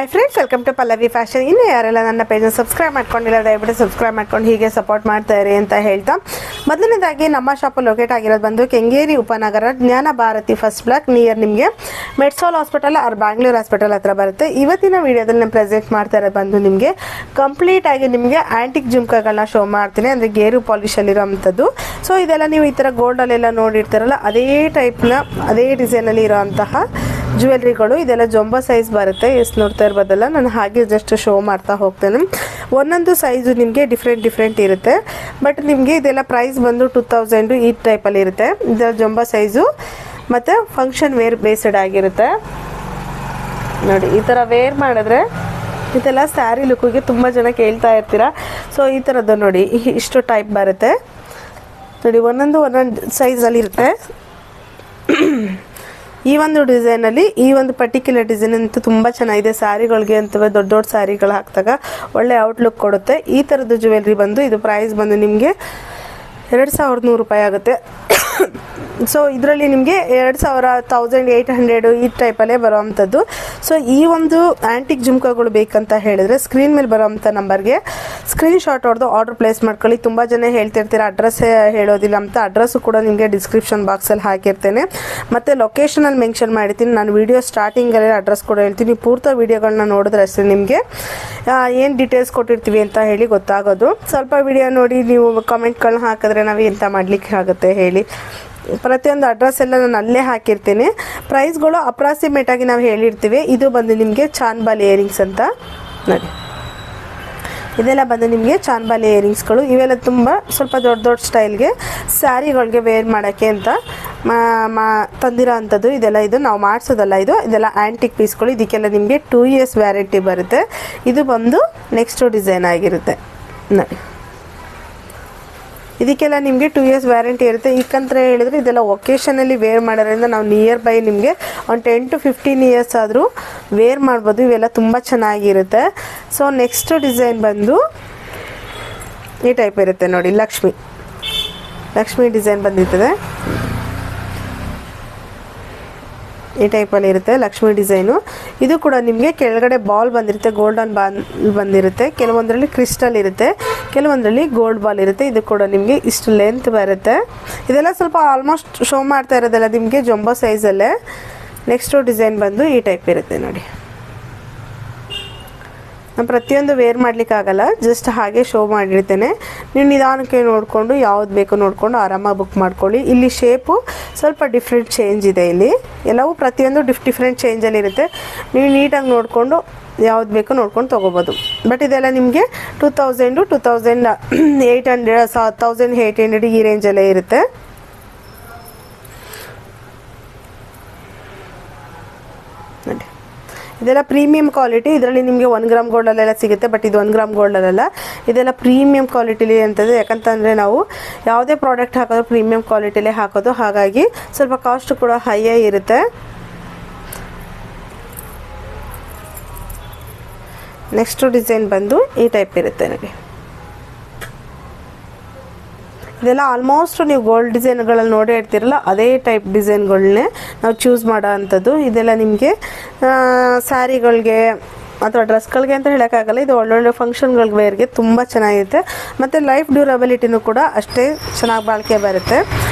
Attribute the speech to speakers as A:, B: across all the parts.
A: Hi friends, welcome to Pallavi fashion. ಇನ್ನು ಯಾರೆಲ್ಲ ನನ್ನ ಪೇಜ್ನ ಸಬ್ಸ್ಕ್ರೈಬ್ ಮಾಡ್ಕೊಂಡಿಲ್ಲ ದಯವಿಟ್ಟು ಸಬ್ಸ್ಕ್ರೈಬ್ ಮಾಡ್ಕೊಂಡು ಹೀಗೆ ಸಪೋರ್ಟ್ ಮಾಡ್ತಾ ಇರಿ ಅಂತ ಹೇಳ್ತಾ, ಮೊದಲನೇದಾಗಿ ನಮ್ಮ ಶಾಪ್ ಲೊಕೇಟ್ ಆಗಿರೋದು ಬಂದು ಕೆಂಗೇರಿ ಉಪನಗರ ಜ್ಞಾನ ಭಾರತಿ ಫಸ್ಟ್ ಬ್ಲಾಕ್ ನಿಯರ್ ನಿಮಗೆ ಮೆಡ್ಸೋಲ್ ಹಾಸ್ಪಿಟಲ್ ಆರ್ ಬ್ಯಾಂಗ್ಳೂರ್ ಹಾಸ್ಪಿಟಲ್ ಹತ್ರ ಬರುತ್ತೆ. ಇವತ್ತಿನ ವಿಡಿಯೋದಲ್ಲಿ ನಾನು ಪ್ರೆಸೆಂಟ್ ಮಾಡ್ತಾ ಇರೋದು ಬಂದು ನಿಮಗೆ ಕಂಪ್ಲೀಟ್ ಆಗಿ ನಿಮಗೆ ಆಂಟಿಕ್ ಜುಮ್ಕಾಗಳನ್ನ ಶೋ ಮಾಡ್ತೀನಿ, ಅಂದರೆ ಗೇರು ಪಾಲಿಶಲ್ಲಿರೋವಂಥದ್ದು. ಸೊ ಇದೆಲ್ಲ ನೀವು ಈ ಥರ ಗೋಲ್ಡಲ್ಲೆಲ್ಲ ನೋಡಿರ್ತಾರಲ್ಲ ಅದೇ ಟೈಪ್ನ ಅದೇ ಡಿಸೈನಲ್ಲಿ ಇರೋಂತಹ ಜ್ಯುವೆಲ್ರಿಗಳು. ಇದೆಲ್ಲ ಜೊಂಬೋ ಸೈಜ್ ಬರುತ್ತೆ. ಎಷ್ಟು ನೋಡ್ತಾ ಇರ್ಬೋದಲ್ಲ, ನಾನು ಹಾಗೆ ಜಸ್ಟ್ ಶೋ ಮಾಡ್ತಾ ಹೋಗ್ತೇನೆ. ಒಂದೊಂದು ಸೈಜು ನಿಮಗೆ ಡಿಫ್ರೆಂಟ್ ಇರುತ್ತೆ. ಬಟ್ ನಿಮಗೆ ಇದೆಲ್ಲ ಪ್ರೈಸ್ ಬಂದು 2000 ಈ ಟೈಪಲ್ಲಿ ಇರುತ್ತೆ. ಇದರ ಜೊಂಬೋ ಸೈಜು ಮತ್ತು ಫಂಕ್ಷನ್ ವೇರ್ ಬೇಸ್ಡ್ ಆಗಿರುತ್ತೆ. ನೋಡಿ, ಈ ಥರ ವೇರ್ ಮಾಡಿದ್ರೆ ಇದೆಲ್ಲ ಸ್ಯಾರಿ ಲುಕ್ಕಿಗೆ ತುಂಬ ಜನ ಕೇಳ್ತಾ ಇರ್ತೀರ. ಸೊ ಈ ಥರದ್ದು ನೋಡಿ, ಇಷ್ಟು ಟೈಪ್ ಬರುತ್ತೆ ನೋಡಿ. ಒಂದೊಂದು ಸೈಜಲ್ಲಿ ಇರುತ್ತೆ. ಈ ಒಂದು ಡಿಸೈನಲ್ಲಿ ಈ ಒಂದು ಪರ್ಟಿಕ್ಯುಲರ್ ಡಿಸೈನ್ ಅಂತೂ ತುಂಬ ಚೆನ್ನಾಗಿದೆ. ಸ್ಯಾರಿಗಳಿಗೆ ಅಂತವೇ ದೊಡ್ಡ ಸ್ಯಾರಿಗಳು ಹಾಕಿದಾಗ ಒಳ್ಳೆ ಔಟ್ಲುಕ್ ಕೊಡುತ್ತೆ. ಈ ಥರದ್ದು ಜ್ಯುವೆಲ್ರಿ ಬಂದು ಇದು ಪ್ರೈಸ್ ಬಂದು ನಿಮಗೆ 2100 ರೂಪಾಯಿ ಆಗುತ್ತೆ. ಸೊ ಇದರಲ್ಲಿ ನಿಮಗೆ 1800 ಈ ಟೈಪಲ್ಲೇ ಬರೋವಂಥದ್ದು. ಸೊ ಈ ಒಂದು ಆ್ಯಂಟಿಕ್ ಜುಮ್ಕಾಗಳು ಬೇಕಂತ ಹೇಳಿದ್ರೆ ಸ್ಕ್ರೀನ್ ಮೇಲೆ ಬರೋವಂಥ ನಂಬರ್ಗೆ ಸ್ಕ್ರೀನ್ ಶಾಟ್ ಹೊಡೆದು ಆರ್ಡರ್ ಪ್ಲೇಸ್ ಮಾಡ್ಕೊಳ್ಳಿ. ತುಂಬ ಜನ ಹೇಳ್ತಿರ್ತೀರ ಅಡ್ರೆಸ್ ಹೇಳೋದಿಲ್ಲ ಅಂತ. ಅಡ್ರೆಸ್ಸು ಕೂಡ ನಿಮಗೆ ಡಿಸ್ಕ್ರಿಪ್ಷನ್ ಬಾಕ್ಸಲ್ಲಿ ಹಾಕಿರ್ತೇನೆ, ಮತ್ತು ಲೊಕೇಶನಲ್ಲಿ ಮೆನ್ಷನ್ ಮಾಡಿರ್ತೀನಿ. ನಾನು ವಿಡಿಯೋ ಸ್ಟಾರ್ಟಿಂಗಲ್ಲೇ ಅಡ್ರೆಸ್ ಕೂಡ ಹೇಳ್ತೀನಿ. ಪೂರ್ತಿ ವಿಡಿಯೋಗಳನ್ನ ನೋಡಿದ್ರೆ ಅಷ್ಟೇ ನಿಮಗೆ ಏನು ಡೀಟೇಲ್ಸ್ ಕೊಟ್ಟಿರ್ತೀವಿ ಅಂತ ಹೇಳಿ ಗೊತ್ತಾಗೋದು. ಸ್ವಲ್ಪ ವಿಡಿಯೋ ನೋಡಿ ನೀವು ಕಮೆಂಟ್ಗಳನ್ನ ಹಾಕಿದ್ರೆ ನಾವು ಎಂತ ಮಾಡಲಿಕ್ಕೆ ಆಗುತ್ತೆ ಹೇಳಿ. ಪ್ರತಿಯೊಂದು ಅಡ್ರೆಸ್ ಎಲ್ಲ ನಾನು ಅಲ್ಲೇ ಹಾಕಿರ್ತೀನಿ. ಪ್ರೈಸ್ಗಳು ಅಪ್ರಾಕ್ಸಿಮೇಟಾಗಿ ನಾವು ಹೇಳಿರ್ತೀವಿ. ಇದು ಬಂದು ನಿಮಗೆ ಚಾನ್ಬಾಲಿ ಇಯರಿಂಗ್ಸ್ ಅಂತ ನೋಡಿ. ಇದೆಲ್ಲ ಬಂದು ನಿಮಗೆ ಚಾನ್ಬಾಲಿ ಇಯರಿಂಗ್ಸ್ಗಳು. ಇವೆಲ್ಲ ತುಂಬ ಸ್ವಲ್ಪ ದೊಡ್ಡ ಸ್ಟೈಲ್ಗೆ ಸ್ಯಾರಿಗಳಿಗೆ ವೇರ್ ಮಾಡೋಕ್ಕೆ ಅಂತ ತಂದಿರೋ ಅಂಥದ್ದು. ಇದು ನಾವು ಮಾಡಿಸೋದಲ್ಲ, ಇದೆಲ್ಲ ಆ್ಯಂಟಿಕ್ ಪೀಸ್ಗಳು. ಇದಕ್ಕೆಲ್ಲ ನಿಮಗೆ 2 years ವ್ಯಾರಂಟಿ ಬರುತ್ತೆ. ಇದು ಬಂದು ನೆಕ್ಸ್ಟ್ ಡಿಸೈನ್ ಆಗಿರುತ್ತೆ ನೋಡಿ. ಇದಕ್ಕೆಲ್ಲ ನಿಮಗೆ 2 years ವ್ಯಾರಂಟಿ ಇರುತ್ತೆ. ಯಾಕಂತ ಹೇಳಿದರೆ ಇದೆಲ್ಲ ಒಕೇಶನಲ್ಲಿ ವೇರ್ ಮಾಡೋದ್ರಿಂದ ನಾವು ನಿಯರ್ ಬೈ ನಿಮಗೆ ಒಂದು 10 to 15 years ಆದರೂ ವೇರ್ ಮಾಡ್ಬೋದು. ಇವೆಲ್ಲ ತುಂಬ ಚೆನ್ನಾಗಿರುತ್ತೆ. ಸೊ ನೆಕ್ಸ್ಟ್ ಡಿಸೈನ್ ಬಂದು ಈ ಟೈಪ್ ಇರುತ್ತೆ ನೋಡಿ. ಲಕ್ಷ್ಮಿ ಡಿಸೈನ್ ಬಂದಿರ್ತದೆ. ಈ ಟೈಪಲ್ಲಿ ಇರುತ್ತೆ ಲಕ್ಷ್ಮಿ ಡಿಸೈನು. ಇದು ಕೂಡ ನಿಮಗೆ ಕೆಳಗಡೆ ಬಾಲ್ ಬಂದಿರುತ್ತೆ, ಗೋಲ್ಡನ್ ಬಾಲ್ ಬಂದಿರುತ್ತೆ. ಕೆಲವೊಂದರಲ್ಲಿ ಕ್ರಿಸ್ಟಲ್ ಇರುತ್ತೆ, ಕೆಲವೊಂದರಲ್ಲಿ ಗೋಲ್ಡ್ ಬಾಲ್ ಇರುತ್ತೆ. ಇದು ಕೂಡ ನಿಮಗೆ ಇಷ್ಟು ಲೆಂತ್ ಬರುತ್ತೆ. ಇದೆಲ್ಲ ಸ್ವಲ್ಪ ಆಲ್ಮೋಸ್ಟ್ ಶೋ ಮಾಡ್ತಾ ಇರೋದೆಲ್ಲ ನಿಮಗೆ ಜೊಂಬೋ ಸೈಜಲ್ಲೇ. ನೆಕ್ಸ್ಟು ಡಿಸೈನ್ ಬಂದು ಈ ಟೈಪ್ ಇರುತ್ತೆ ನೋಡಿ. ನಾನು ಪ್ರತಿಯೊಂದು ವೇರ್ ಮಾಡಲಿಕ್ಕಾಗಲ್ಲ, ಜಸ್ಟ್ ಹಾಗೆ ಶೋ ಮಾಡಿರ್ತೇನೆ. ನೀವು ನಿಧಾನಕ್ಕೆ ನೋಡಿಕೊಂಡು ಯಾವ್ದು ಬೇಕೋ ನೋಡಿಕೊಂಡು ಆರಾಮಾಗಿ ಬುಕ್ ಮಾಡ್ಕೊಳ್ಳಿ. ಇಲ್ಲಿ ಶೇಪು ಸ್ವಲ್ಪ ಡಿಫ್ರೆಂಟ್ ಚೇಂಜ್ ಇದೆ. ಇಲ್ಲಿ ಎಲ್ಲವೂ ಪ್ರತಿಯೊಂದು ಡಿಫ್ರೆಂಟ್ ಚೇಂಜಲ್ಲಿ ಇರುತ್ತೆ. ನೀವು ನೀಟಾಗಿ ನೋಡಿಕೊಂಡು ಯಾವ್ದು ಬೇಕೋ ನೋಡ್ಕೊಂಡು ತೊಗೋಬೋದು. ಬಟ್ ಇದೆಲ್ಲ ನಿಮಗೆ 2000 2800 1800 ಈ ರೇಂಜಲ್ಲೇ ಇರುತ್ತೆ. ನೋಡಿ, ಇದೆಲ್ಲ ಪ್ರೀಮಿಯಂ ಕ್ವಾಲಿಟಿ. ಇದರಲ್ಲಿ ನಿಮಗೆ 1 ಗ್ರಾಮ್ ಗೋಲ್ಡಲ್ಲೆಲ್ಲ ಸಿಗುತ್ತೆ. ಬಟ್ ಇದು 1 ಗ್ರಾಮ್ ಗೋಲ್ಡಲ್ಲ, ಇದೆಲ್ಲ ಪ್ರೀಮಿಯಂ ಕ್ವಾಲಿಟಿಲಿ ಅಂತಂದರೆ. ಯಾಕಂತಂದರೆ ನಾವು ಯಾವುದೇ ಪ್ರಾಡಕ್ಟ್ ಹಾಕೋದು ಪ್ರೀಮಿಯಂ ಕ್ವಾಲಿಟಿಲೇ ಹಾಕೋದು, ಹಾಗಾಗಿ ಸ್ವಲ್ಪ ಕಾಸ್ಟ್ ಕೂಡ ಹೈಯೇ ಇರುತ್ತೆ. ನೆಕ್ಸ್ಟ್ ಡಿಸೈನ್ ಬಂದು ಈ ಟೈಪ್ ಇರುತ್ತೆ ನೋಡಿ. ಇದೆಲ್ಲ ಆಲ್ಮೋಸ್ಟ್ ನೀವು ಗೋಲ್ಡ್ ಡಿಸೈನ್ಗಳಲ್ಲಿ ನೋಡೇ ಇರ್ತೀರಲ್ಲ ಅದೇ ಟೈಪ್ ಡಿಸೈನ್ಗಳನ್ನೇ ನಾವು ಚೂಸ್ ಮಾಡೋ ಅಂಥದ್ದು. ಇದೆಲ್ಲ ನಿಮಗೆ ಸ್ಯಾರಿಗಳಿಗೆ ಅಥವಾ ಡ್ರೆಸ್ಗಳಿಗೆ ಅಂತ ಹೇಳೋಕ್ಕಾಗಲ್ಲ. ಇದು ಒಳ್ಳೊಳ್ಳೆ ಫಂಕ್ಷನ್ಗಳಿಗೆ ವೇರ್ಗೆ ತುಂಬ ಚೆನ್ನಾಗಿರುತ್ತೆ. ಮತ್ತು ಲೈಫ್ ಡ್ಯೂರಬಿಲಿಟಿನೂ ಕೂಡ ಅಷ್ಟೇ ಚೆನ್ನಾಗಿ ಬಾಳಿಕೆ ಬರುತ್ತೆ.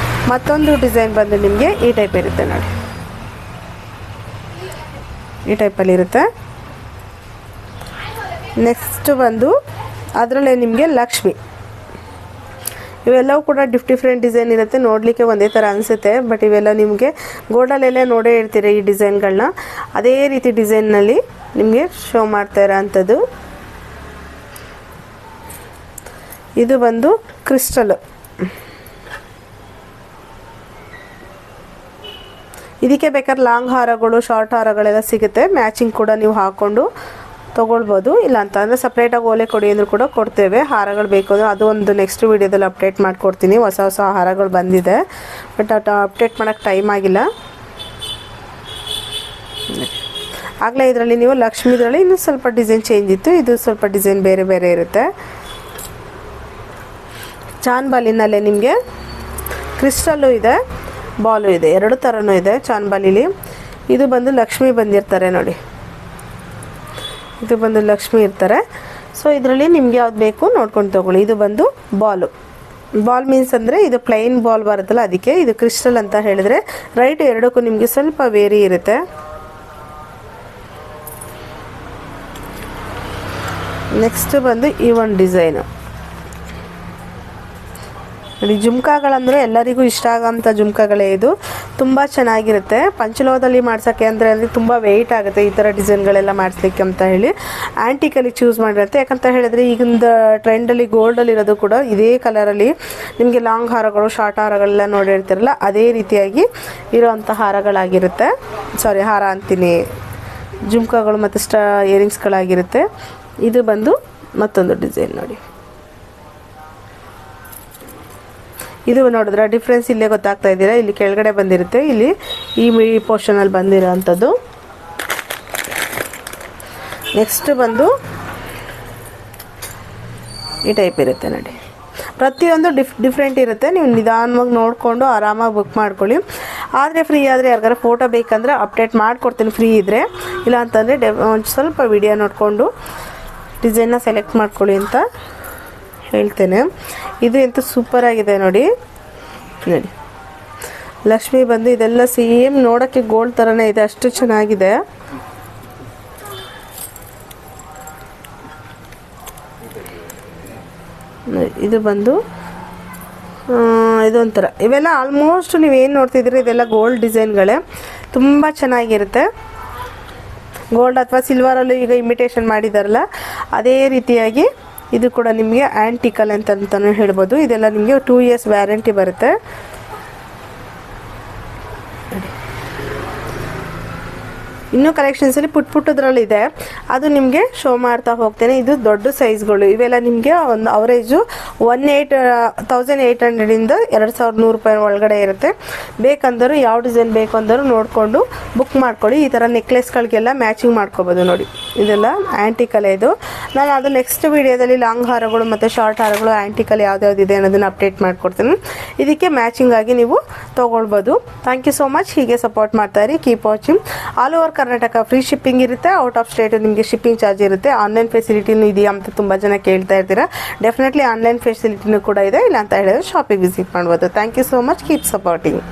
A: ಮತ್ತೊಂದು ಡಿಸೈನ್ ಬಂದು ನಿಮಗೆ ಈ ಟೈಪ್ ಇರುತ್ತೆ ನೋಡಿ. ಈ ಟೈಪಲ್ಲಿ ಇರುತ್ತೆ. ನೆಕ್ಸ್ಟ್ ಬಂದು ಅದರಲ್ಲೇ ನಿಮಗೆ ಲಕ್ಷ್ಮಿ. ಇವೆಲ್ಲವೂ ಕೂಡ ಡಿಫ್ರೆಂಟ್ ಡಿಸೈನ್ ಇರುತ್ತೆ. ನೋಡಲಿಕ್ಕೆ ಒಂದೇ ಥರ ಅನಿಸುತ್ತೆ, ಬಟ್ ಇವೆಲ್ಲ ನಿಮಗೆ ಗೋಲ್ಡಲ್ಲೆಲ್ಲ ನೋಡೇ ಇರ್ತೀರಿ ಈ ಡಿಸೈನ್ಗಳನ್ನ. ಅದೇ ರೀತಿ ಡಿಸೈನ್ನಲ್ಲಿ ನಿಮಗೆ ಶೋ ಮಾಡ್ತಾ ಇರೋ ಅಂಥದ್ದು. ಇದು ಬಂದು ಕ್ರಿಸ್ಟಲ್. ಇದಕ್ಕೆ ಬೇಕಾದ್ರೆ ಲಾಂಗ್ ಹಾರಗಳು, ಶಾರ್ಟ್ ಹಾರಗಳೆಲ್ಲ ಸಿಗುತ್ತೆ. ಮ್ಯಾಚಿಂಗ್ ಕೂಡ ನೀವು ಹಾಕ್ಕೊಂಡು ತೊಗೊಳ್ಬೋದು. ಇಲ್ಲ ಅಂತ ಅಂದರೆ ಸಪ್ರೇಟಾಗಿ ಓಲೆ ಕೊಡಿ ಅಂದರೂ ಕೂಡ ಕೊಡ್ತೇವೆ. ಹಾರಗಳು ಬೇಕು ಅಂದರೆ ಅದು ಒಂದು ನೆಕ್ಸ್ಟ್ ವೀಡಿಯೋದಲ್ಲಿ ಅಪ್ಡೇಟ್ ಮಾಡಿಕೊಡ್ತೀನಿ. ಹೊಸ ಹಾರಗಳು ಬಂದಿದೆ, ಬಟ್ ಅದು ಅಪ್ಡೇಟ್ ಮಾಡೋಕ್ಕೆ ಟೈಮ್ ಆಗಿಲ್ಲ. ಆಗಲೇ ಇದರಲ್ಲಿ ನೀವು ಲಕ್ಷ್ಮಿದ್ರಲ್ಲಿ ಇನ್ನೂ ಸ್ವಲ್ಪ ಡಿಸೈನ್ ಚೇಂಜ್ ಇತ್ತು. ಇದು ಸ್ವಲ್ಪ ಡಿಸೈನ್ ಬೇರೆ ಇರುತ್ತೆ. ಚಾನ್ಬಾಲಿನಲ್ಲೇ ನಿಮಗೆ ಕ್ರಿಸ್ಟಲ್ಲು ಇದೆ, ಬಾಲು ಇದೆ, ಎರಡು ಥರನೂ ಇದೆ ಚಾನ್ಬಾಲಿಲಿ. ಇದು ಬಂದು ಲಕ್ಷ್ಮಿ ಬಂದಿರ್ತಾರೆ ನೋಡಿ. ಇದು ಬಂದು ಲಕ್ಷ್ಮಿ ಇರ್ತಾರೆ. ಸೊ ಇದರಲ್ಲಿ ನಿಮಗೆ ಯಾವ್ದು ಬೇಕು ನೋಡ್ಕೊಂಡು ತೊಗೊಳ್ಳಿ. ಇದು ಬಂದು ಬಾಲ್ ಮೀನ್ಸ್ ಅಂದರೆ ಇದು ಪ್ಲೈನ್ ಬಾಲ್ ಬರುತ್ತಲ್ಲ ಅದಕ್ಕೆ. ಇದು ಕ್ರಿಸ್ಟಲ್ ಅಂತ ಹೇಳಿದರೆ ರೈಟ್ ಎರಡಕ್ಕೂ ನಿಮಗೆ ಸ್ವಲ್ಪ ವೇರಿ ಇರುತ್ತೆ. ನೆಕ್ಸ್ಟ್ ಬಂದು ಈ ಒಂದು ಡಿಸೈನು ನೋಡಿ. ಜುಮ್ಕಾಗಳಂದರೆ ಎಲ್ಲರಿಗೂ ಇಷ್ಟ ಆಗೋಂಥ ಜುಮ್ಕಾಗಳೇ. ಇದು ತುಂಬ ಚೆನ್ನಾಗಿರುತ್ತೆ. ಪಂಚಲೋಹದಲ್ಲಿ ಮಾಡ್ಸೋಕ್ಕೆ ಅಂದರೆ ತುಂಬ ವೆಯ್ಟ್ ಆಗುತ್ತೆ ಈ ಥರ ಡಿಸೈನ್ಗಳೆಲ್ಲ ಮಾಡಿಸ್ಲಿಕ್ಕೆ ಅಂತ ಹೇಳಿ ಆ್ಯಂಟಿಕಲ್ಲಿ ಚೂಸ್ ಮಾಡಿರುತ್ತೆ. ಯಾಕಂತ ಹೇಳಿದರೆ ಈಗಿಂದ ಟ್ರೆಂಡಲ್ಲಿ ಗೋಲ್ಡಲ್ಲಿ ಇರೋದು ಕೂಡ ಇದೇ ಕಲರಲ್ಲಿ ನಿಮಗೆ ಲಾಂಗ್ ಹಾರಗಳು ಶಾರ್ಟ್ ಹಾರಗಳೆಲ್ಲ ನೋಡಿರ್ತಿರಲ್ಲ ಅದೇ ರೀತಿಯಾಗಿ ಇರೋವಂಥ ಹಾರಗಳಾಗಿರುತ್ತೆ. ಹಾರ ಅಂತೀನಿ, ಜುಮ್ಕಾಗಳು ಮತ್ತು ಇಯರಿಂಗ್ಸ್ಗಳಾಗಿರುತ್ತೆ. ಇದು ಬಂದು ಮತ್ತೊಂದು ಡಿಸೈನ್ ನೋಡಿ. ಇದು ನೋಡಿದ್ರೆ ಡಿಫ್ರೆನ್ಸ್ ಇಲ್ಲೇ ಗೊತ್ತಾಗ್ತಾ ಇದ್ದೀರಾ. ಇಲ್ಲಿ ಕೆಳಗಡೆ ಬಂದಿರುತ್ತೆ, ಇಲ್ಲಿ ಈ ಪೋರ್ಷನಲ್ಲಿ ಬಂದಿರೋ ಅಂಥದ್ದು. ನೆಕ್ಸ್ಟ್ ಬಂದು ಈ ಟೈಪ್ ಇರುತ್ತೆ ನೋಡಿ. ಪ್ರತಿಯೊಂದು ಡಿಫ್ರೆಂಟ್ ಇರುತ್ತೆ. ನೀವು ನಿಧಾನವಾಗಿ ನೋಡಿಕೊಂಡು ಆರಾಮಾಗಿ ಬುಕ್ ಮಾಡ್ಕೊಳ್ಳಿ. ಆದರೆ ಫ್ರೀ ಆದರೆ ಯಾರಿಗಾರ ಫೋಟೋ ಬೇಕಂದರೆ ಅಪ್ಡೇಟ್ ಮಾಡಿಕೊಡ್ತೀನಿ ಫ್ರೀ ಇದ್ದರೆ. ಇಲ್ಲ ಅಂತಂದರೆ ಒಂದು ಸ್ವಲ್ಪ ವಿಡಿಯೋ ನೋಡಿಕೊಂಡು ಡಿಸೈನ್ನ ಸೆಲೆಕ್ಟ್ ಮಾಡ್ಕೊಳ್ಳಿ ಅಂತ ಹೇಳ್ತೇನೆ. ಇದು ಎಂತೂ ಸೂಪರಾಗಿದೆ ನೋಡಿ. ಲಕ್ಷ್ಮಿ ಬಂದು ಇದೆಲ್ಲ ಸೇಮ್ ನೋಡೋಕ್ಕೆ ಗೋಲ್ಡ್ ಥರನೇ ಇದೆ, ಅಷ್ಟು ಚೆನ್ನಾಗಿದೆ. ಇದು ಬಂದು ಇದೊಂಥರ ಇವೆಲ್ಲ ಆಲ್ಮೋಸ್ಟ್ ನೀವೇನು ನೋಡ್ತಿದ್ದೀರಿ ಇದೆಲ್ಲ ಗೋಲ್ಡ್ ಡಿಸೈನ್ಗಳೇ. ತುಂಬ ಚೆನ್ನಾಗಿರುತ್ತೆ. ಗೋಲ್ಡ್ ಅಥವಾ ಸಿಲ್ವರಲ್ಲೂ ಈಗ ಇಮಿಟೇಷನ್ ಮಾಡಿದಾರಲ್ಲ ಅದೇ ರೀತಿಯಾಗಿ ಇದು ಕೂಡ ನಿಮಗೆ ಆ್ಯಂಟಿಕಲ್ ಅಂತಲೂ ಹೇಳ್ಬೋದು. ಇದೆಲ್ಲ ನಿಮಗೆ 2 years ವ್ಯಾರಂಟಿ ಬರುತ್ತೆ. ಇನ್ನೂ ಕಲೆಕ್ಷನ್ಸಲ್ಲಿ ಪುಟ್ಟದ್ರಲ್ಲಿದೆ, ಅದು ನಿಮಗೆ ಶೋ ಮಾಡ್ತಾ ಹೋಗ್ತೇನೆ. ಇದು ದೊಡ್ಡ ಸೈಜ್ಗಳು. ಇವೆಲ್ಲ ನಿಮಗೆ ಒಂದು ಅವರೇಜು 1800ಇಂದ 2100 ರೂಪಾಯಿ ಒಳಗಡೆ ಇರುತ್ತೆ. ಬೇಕಂದರೂ ಯಾವ ಡಿಸೈನ್ ಬೇಕು ಅಂದರೂ ನೋಡಿಕೊಂಡು ಬುಕ್ ಮಾಡ್ಕೊಳ್ಳಿ. ಈ ಥರ ನೆಕ್ಲೆಸ್ಗಳಿಗೆಲ್ಲ ಮ್ಯಾಚಿಂಗ್ ಮಾಡ್ಕೋಬೋದು ನೋಡಿ. ಇದೆಲ್ಲ ಆ್ಯಂಟಿಕಲ್. ಇದು ನಾನು ಅದು ನೆಕ್ಸ್ಟ್ ವೀಡಿಯೋದಲ್ಲಿ ಲಾಂಗ್ ಹಾರಗಳು ಮತ್ತು ಶಾರ್ಟ್ ಹಾರಗಳು ಆ್ಯಂಟಿಕಲ್ ಯಾವ್ದಾವ್ದಿದೆ ಅನ್ನೋದನ್ನು ಅಪ್ಡೇಟ್ ಮಾಡ್ಕೊಡ್ತೀನಿ. ಇದಕ್ಕೆ ಮ್ಯಾಚಿಂಗ್ ಆಗಿ ನೀವು ತೊಗೊಳ್ಬೋದು. Thank you so much. ಹೀಗೆ ಸಪೋರ್ಟ್ ಮಾಡ್ತಾಯಿರಿ. Keep watching. All over Karnataka free shipping ಇರುತ್ತೆ. ಔಟ್ ಆಫ್ ಸ್ಟೇಟ್ ನಿಮಗೆ ಶಿಪ್ಪಿಂಗ್ ಚಾರ್ಜ್ ಇರುತ್ತೆ. ಆನ್ಲೈನ್ ಫೆಸಿಲಿಟಿನೂ ಇದೆಯಾ ಅಂತ ತುಂಬ ಜನ ಕೇಳ್ತಾ ಇರ್ತೀರಾ. ಡೆಫಿನೆಟ್ಲಿ ಆನ್ಲೈನ್ ಫೆಸಿಲಿಟಿನೂ ಕೂಡ ಇದೆ. ಇಲ್ಲ ಅಂತ ಹೇಳಿದ್ರೆ ಶಾಪಿಗೆ ವಿಸಿಟ್ ಮಾಡ್ಬೋದು. Thank you so much. Keep supporting.